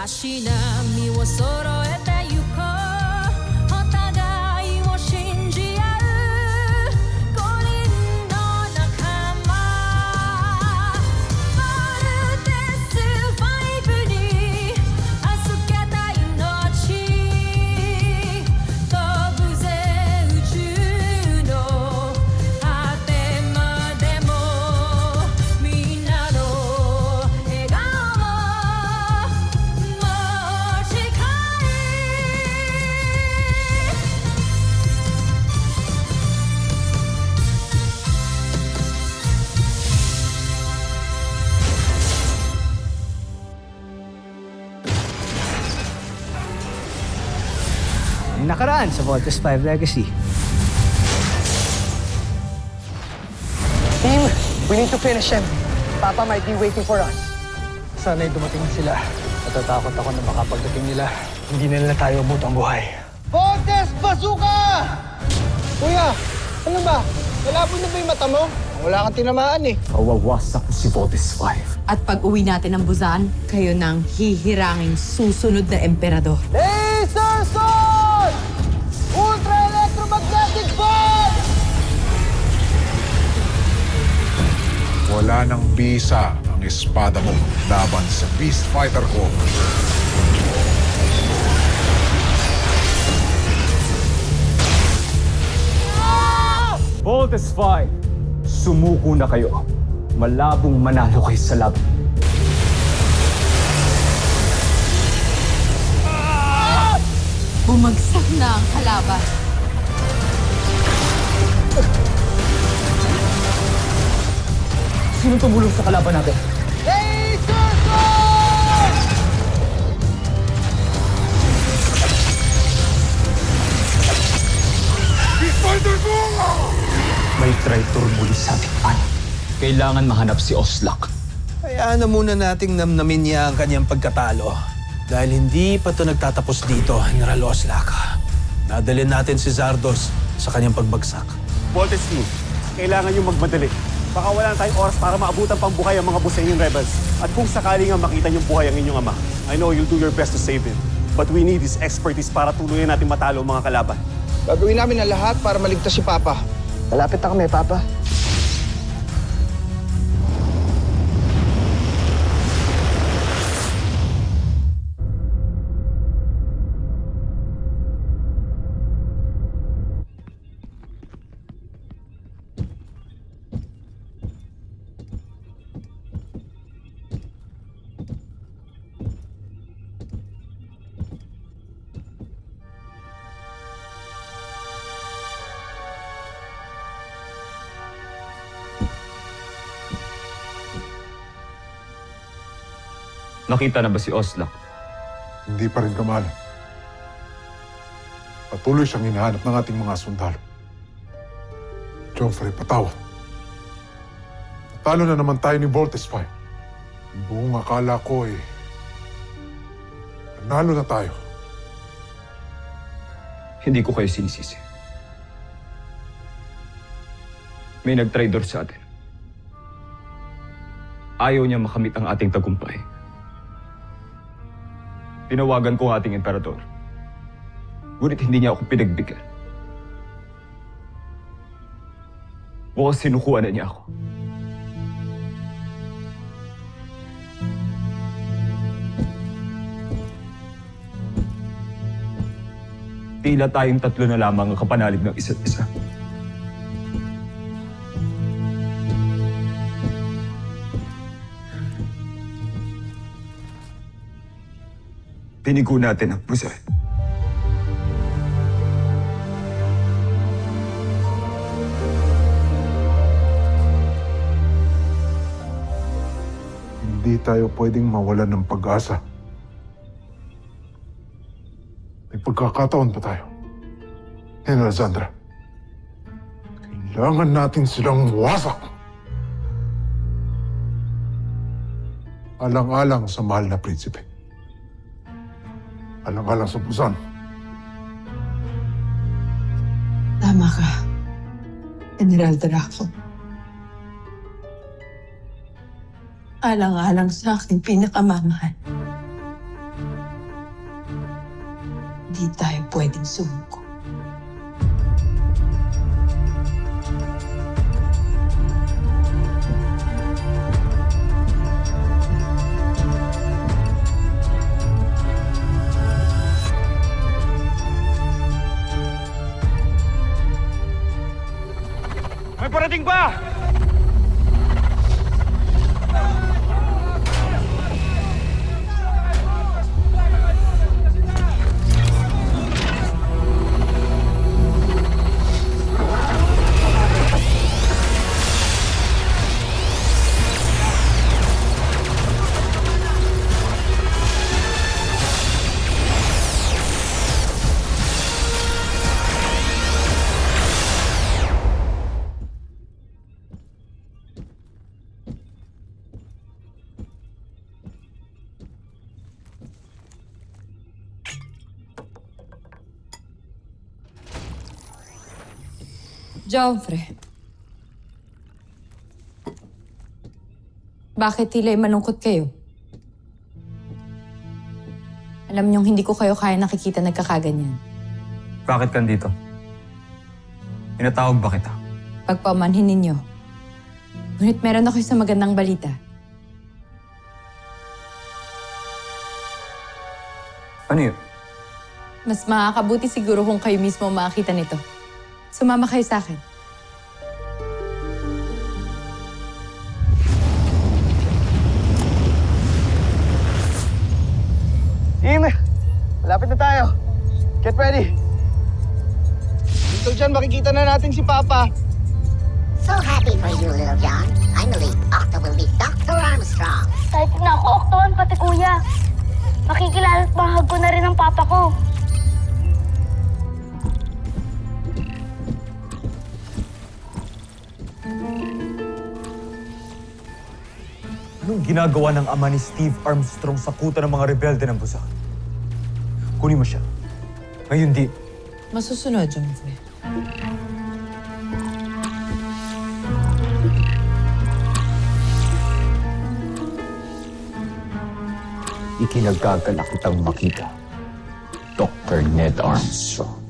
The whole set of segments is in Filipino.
しなみを揃えてゆこうお互いを信じ合う五人の仲間ボルテス5に預けた命飛ぶぜ宇宙の果てまでもみんなの笑顔も持ち帰Nakaraan sa Voltes 5 Legacy. Team, we need to finish him. Papa might be waiting for us. Sana'y dumating na sila. Natatakot ako na baka pagdating nila, hindi na nila tayo butang buhay. Voltes Bazooka! Kuya, ano ba? Malabo na ba yung mata mo? Wala kang tinamaan eh. Kawawasak ko si Voltes 5. At pag uwi natin ng Busan, kayo nang hihiranging susunod na emperador. Laser Sword! Ultra Electromagnetic Force! Wala nang bisa ang espada mo laban sa Beast Fighter ko. Voltes 5, sumuko na kayo. Malabong manalo kayo sa laban. Bumagsak na ang kalaban. Sino tumulong sa kalaban natin? Laser Sword! Beast Fighter ko! May traitor muli sa ating panig. Kailangan mahanap si Oslak. Hayaan na muna nating namnamin niya ang kanyang pagkatalo. Dahil hindi pa ito nagtatapos dito, General Oslak. Nadalhin natin si Zardos sa kanyang pagbagsak. Voltes team, kailangan yung magmadali. Baka wala na tayong oras para maabutan pang buhay ang mga Busenyong rebels. At kung sakali nga makita niyong buhay ang inyong ama, I know you'll do your best to save him. But we need his expertise para tuluyan natin matalo ang mga kalaban. Gagawin namin ang lahat para maligtas si Papa. Malapit na kami, Papa. Nakita na ba si Oslak? Hindi pa rin kamal. Patuloy siyang hinahanap ng ating mga sundalo. Joffrey, patawad. Natalo na naman tayo ni Voltes 5. Buong akala ko nanalo na tayo. Hindi ko kayo sinisisi. May nag-traitor sa atin. Ayaw niya makamit ang ating tagumpay. Tinawagan ko ang ating emperador. Ngunit hindi niya ako pinagbigyan. Mukhang sinukuan na niya ako. Tila tayong tatlo na lamang ang kapanalig ng isa't isa. Tinigo natin ang Busan. Hindi tayo pwedeng mawalan ng pag-asa. May pagkakataon pa tayo. General Zandra, kailangan natin silang wasak. Alang-alang sa mahal na prinsipe. Alang-alang sa Busan. Tama ka, General Draco. Alang-alang sa aking pinakamamahal. Di tayo pwedeng sumuko. May parating ba? Joffrey. Bakit tila malungkot kayo? Alam niyong hindi ko kayo kaya nakikita nagkakaganyan. Bakit kandito? Pinatawag ba kita? Pagpamanhin ninyo. Ngunit meron ako isang magandang balita. Ano yun? Mas makakabuti siguro kung kayo mismo makakita nito. Sumama kayo sa akin. Team, malapit na tayo. Get ready. Dito dyan, makikita na natin si Papa. So happy for you, Little John. Finally, Octo will be Dr. Armstrong. Excited na ako, Octon, pati kuya. Makikilala at bahag ko na rin ang papa ko. Anong ginagawa ng ama ni Steve Armstrong sa kuta ng mga rebelde ng Busan? Kunin mo siya. Ngayon di. Masusunod, Joffrey. Ikinagagalak kitang makita. Dr. Ned Armstrong.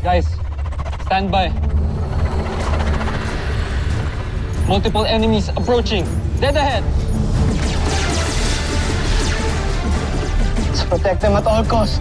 Guys, stand by. Multiple enemies approaching. Dead ahead. Let's protect them at all costs.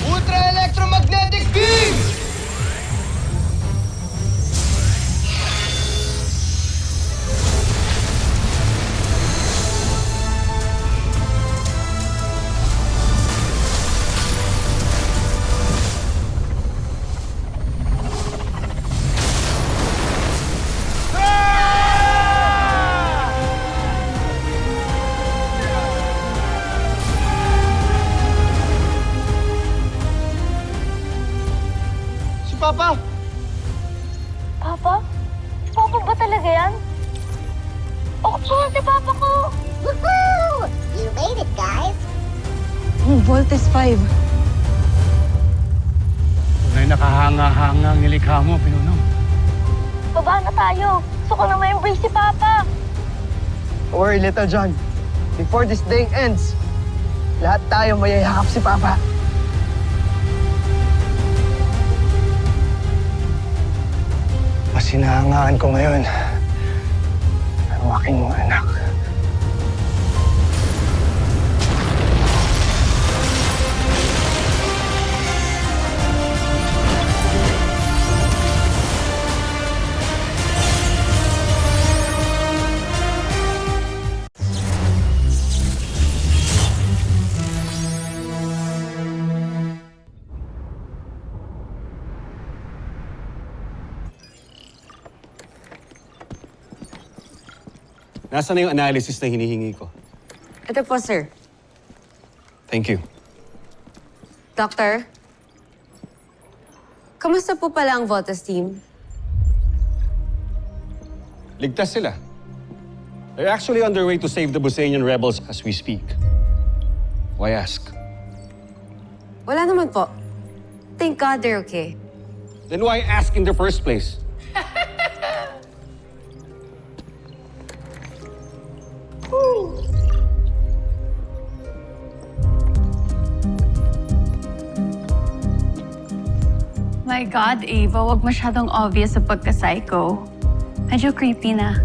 Ultra-electromagnetic beam! Papa! Papa? Papa ba talaga yan? Octon, si papa ko! Woohoo! You made it, guys. Voltes 5. Tunay nakahanga-hanga ang nilikha mo, Pinunong. Baba na tayo. Gusto ko na ma-embrace si papa. Don't worry, Little John. Before this day ends, lahat tayo mayayakap si Papa. Mas hinahangaan ko ngayon ang aking mga anak. Nasaan na yung analysis na hinihingi ko? Ito po, sir. Thank you. Doctor? Kamusta po pala ang Voltas team? Ligtas sila. They're actually on their way to save the Busanian rebels as we speak. Why ask? Wala naman po. Thank God they're okay. Then why ask in the first place? My God, Ava, wag masyadong obvious sa pagka-psycho. Medyo creepy na.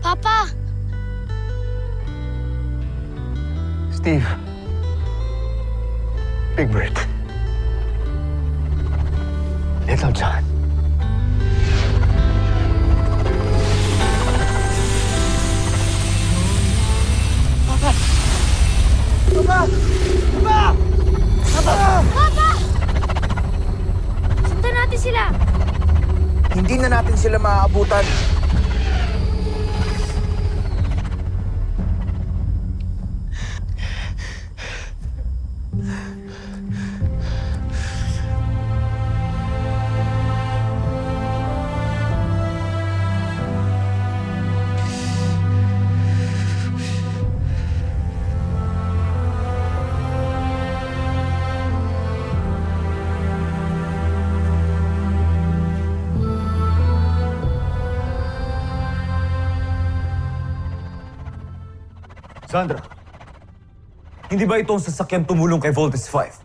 Papa! Steve. Big Bird. Little John. Papa! Papa! Papa! Papa! Papa! Sundan natin sila! Hindi na natin sila maaabutan. Sandra, hindi ba ito ang sasakyan tumulong kay Voltes 5?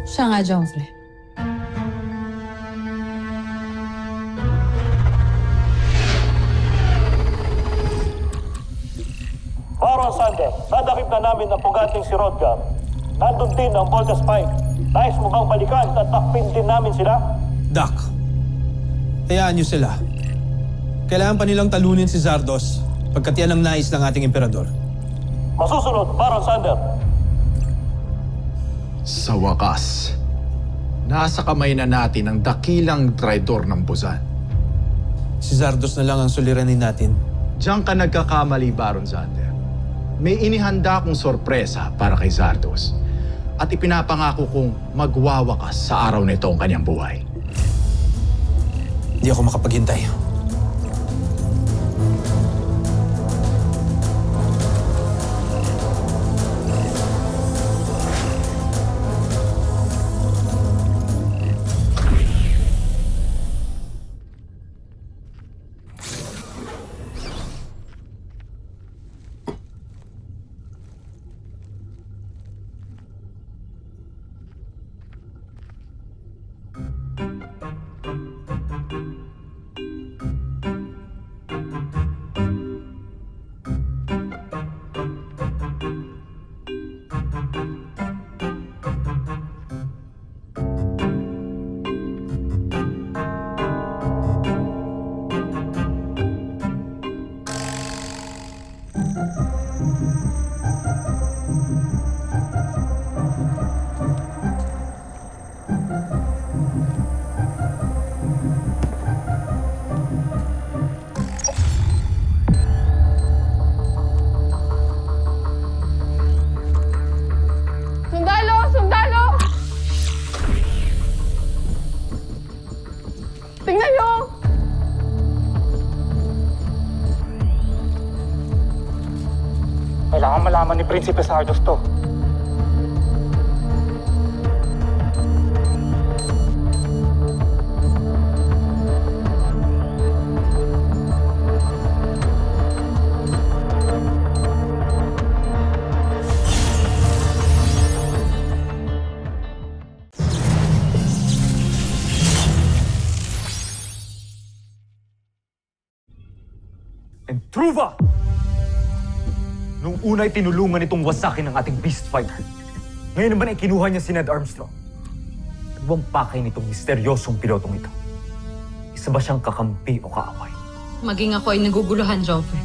Siya nga, Joffrey. Baron Sande, sadakip na namin ang puganting si Rodgar. Nandun din ang Voltes 5. Nais mo bang balikan at takpin din namin sila? Doc, hayaan niyo sila. Kailangan pa nilang talunin si Zardos pagkat yan ang nais ng ating emperador. Masusunod, Baron Sander. Sa wakas, nasa kamay na natin ang dakilang traidor ng Busan. Si Zardos na lang ang suliranin natin. Diyan ka nagkakamali, Baron Zander. May inihanda akong sorpresa para kay Zardos. At ipinapangako kong magwawakas sa araw nito ang kanyang buhay. Hindi ako makapaghintay. Kailangan malaman ni Prinsipe Sardos to. Truva! Nung una ay tinulungan itong wasakin ng ating beast fighter. Ngayon naman ay kinuha niya si Ned Armstrong. Ano bang pakay nitong misteryosong pilotong ito? Isa ba siyang kakampi o kaaway? Maging ako ay naguguluhan, Joffrey.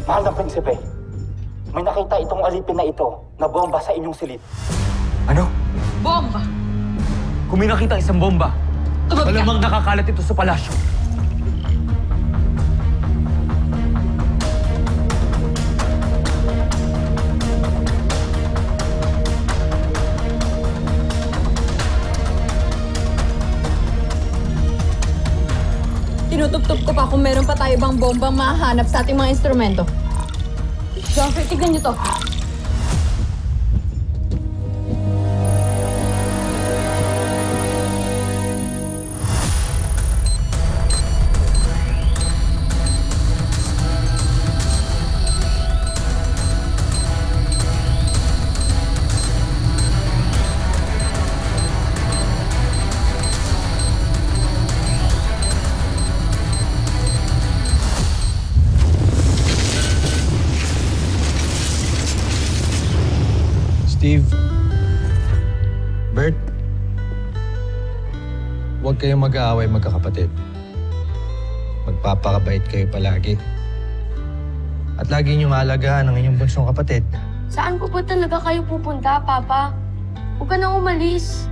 Mahal na prinsipe, may nakita itong alipin na ito na bomba sa inyong silid. Ano? Bomba! Kung may nakita isang bomba, malamang nakakalat ito sa palasyo. Tinutuptup ko pa kung meron pa tayo bang bombang mahahanap sa ating mga instrumento. Joffrey, tignan niyo to. Steve, Bert, huwag kayong mag-aaway magkakapatid. Magpapakabait kayo palagi. At lagi niyong alagaan ang inyong bunsong kapatid. Saan po ba talaga kayo pupunta, Papa? Huwag ka nang umalis.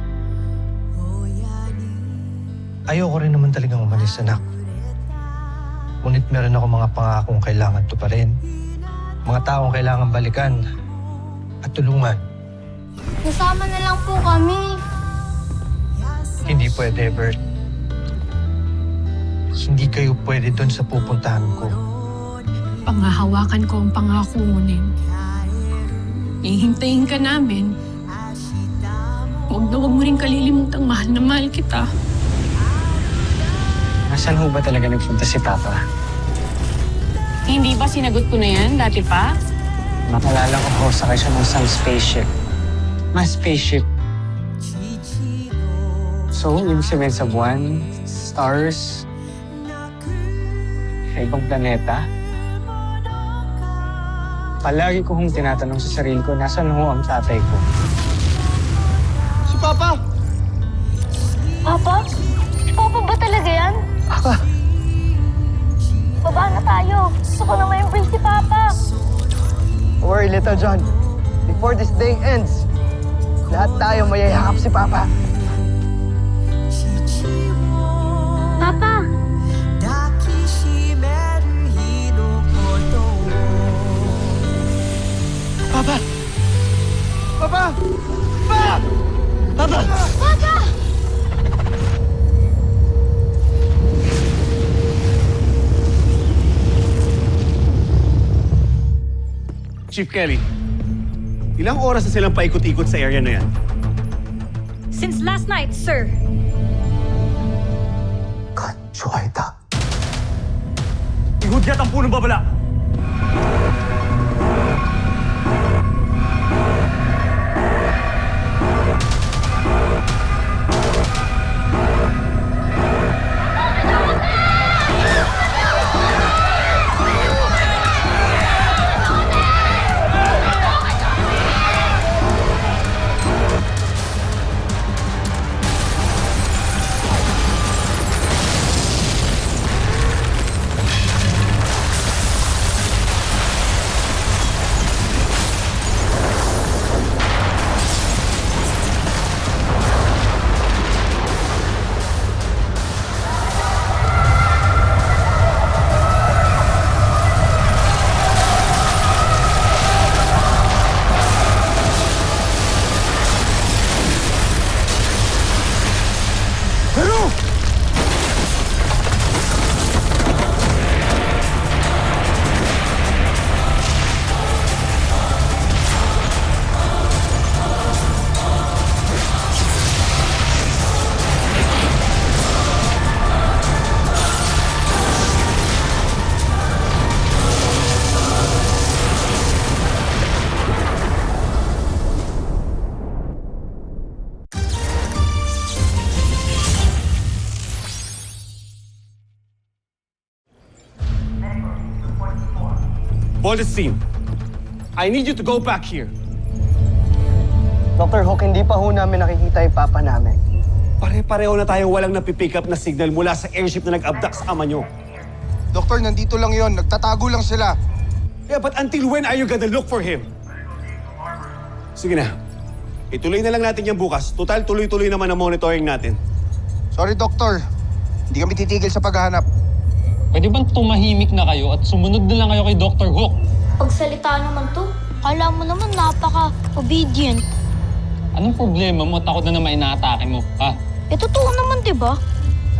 Ayoko rin naman talagang umalis, anak. Ngunit meron ako mga pangakong kailangan tuparin. Mga taong kailangan balikan at tulungan. Kasama na lang po kami. Hindi pwede, Bert. Hindi kayo pwede doon sa pupuntahan ko. Pangahawakan ko ang pangako mo, Ned. Hihintayin ka namin. Huwag mo rin kalilimutang mahal na mahal kita. Nasaan ho ba talaga nagpunta si Papa? Hindi ba sinagot ko na yan dati pa? Nakalala ko ho sakay siya ng isang spaceship. Spaceship. So, ibig sabihin sa buwan, stars, sa ibang planeta. Palagi ko hong tinatanong sa sarili ko, nasaan ho ang tatay ko? Si Papa! Papa? Papa ba talaga yan? Papa! Baba na tayo. Gusto ko na ma-embrace si Papa. Don't worry, Little John. Before this day ends, lahat tayo mayayakap si Papa. Papa! Papa! Papa! Papa! Papa! Papa! Chief Kelly, ilang oras na silang paikot-ikot sa area na yan? Since last night, sir. Kanchuaita. Ihudyat ang punong babala! Voltes team, I need you to go back here. Dr. Hook, hindi pa ho namin nakikita yung papa namin. Pare-pareho na tayong walang napipick up na signal mula sa airship na nag-abduct sa ama nyo. Doktor, nandito lang yon. Nagtatago lang sila. Yeah, but until when are you gonna look for him? Sige na. Ituloy na lang natin yan bukas. Total, tuloy-tuloy naman ang monitoring natin. Sorry, Doktor. Hindi kami titigil sa paghahanap. Pwede bang tumahimik na kayo at sumunod na lang kayo kay Dr. Hook? Pagsalita naman to. Kala mo naman napaka-obedient. Anong problema mo? Takot na naman inaatake mo, ha? Eh, totoo naman, di ba?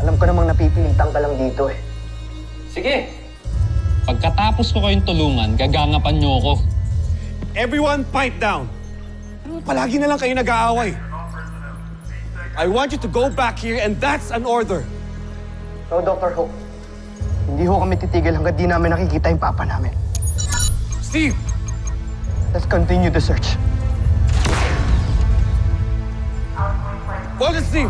Alam ko namang napipilitan ka lang dito eh. Sige. Pagkatapos ko kayong tulungan, gagangapan niyo ako. Everyone pipe down. Palagi na lang kayo nag-aaway. I want you to go back here and that's an order. No, Dr. Hook. Hindi ho kami titigil hanggang di namin nakikita yung papa namin. Steve! Let's continue the search. Voltes team!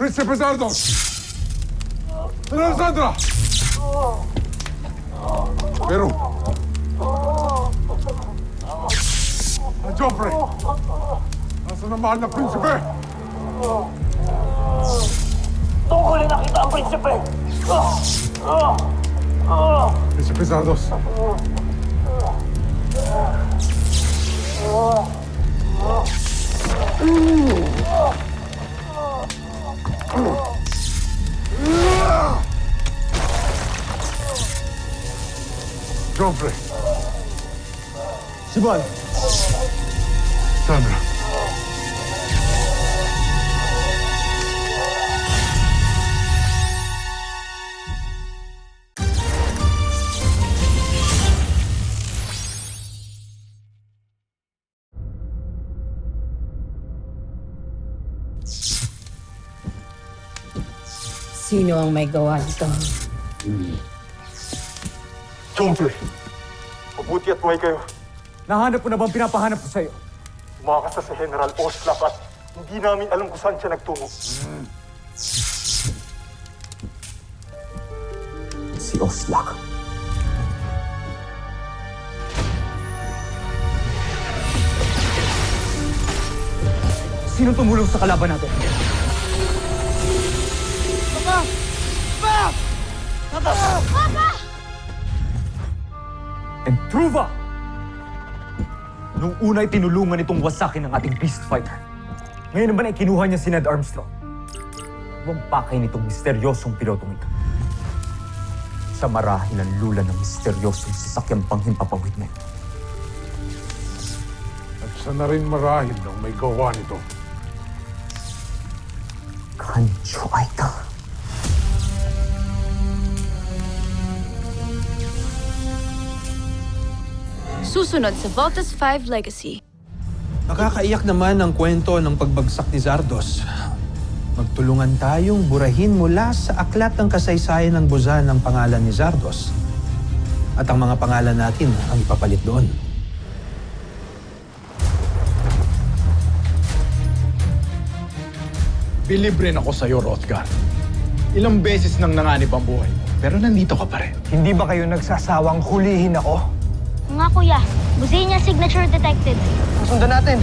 Príncipe Zardos! Alexandra! Pero... Joffrey! Nasaan ang mahal na prinsipe? Tungkulin na kita ang prinsipe! Príncipe Zardos. Joffrey. Sibal! Sandra. Sino ang may gawa nito? Joffrey. Mabuti at buhay kayo. Nahanap mo na bang pinapahanap ko sa'yo? Umakas na si General Oslak at hindi namin alam kung saan siya nagtungo. Si Oslak. Sino tumulong sa kalaban natin? And Truva! Nung una'y tinulungan itong wasakin ng ating beast fighter. Ngayon naman ay kinuha niya si Ned Armstrong. Huwag pakay nitong misteryosong pilotong ito. Sa marahil ang lula ng misteryosong sasakyang panghimpapawid mo. At siya na rin marahil ang may gawa nito. Kancho Aita. Susunod sa Voltes 5 Legacy. Nakakaiyak naman ang kwento ng pagbagsak ni Zardos. Magtulungan tayong burahin mula sa aklat ng kasaysayan ng Buzan ang pangalan ni Zardos. At ang mga pangalan natin ang ipapalit doon. Believe rin ako sa'yo, Rothgar. Ilang beses nang nanganib ang buhay mo, pero nandito ka pa rin. Hindi ba kayo nagsasawang hulihin ako? Nga kuya, Buzinia signature detected. Susundan natin.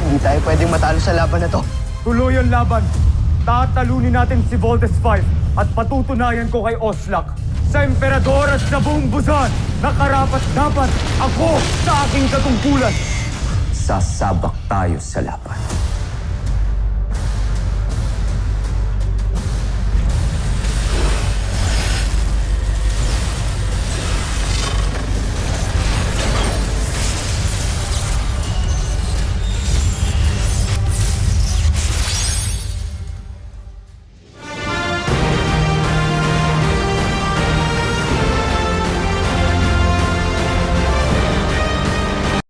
Hindi tayo pwedeng matalo sa laban na to. Tuloy ang laban. Tatalunin natin si Voltes 5 at patutunayan ko kay Oslak sa Emperador at sa buong Buzan na karapat-dapat ako sa aking katungkulan. Sasabak tayo sa laban.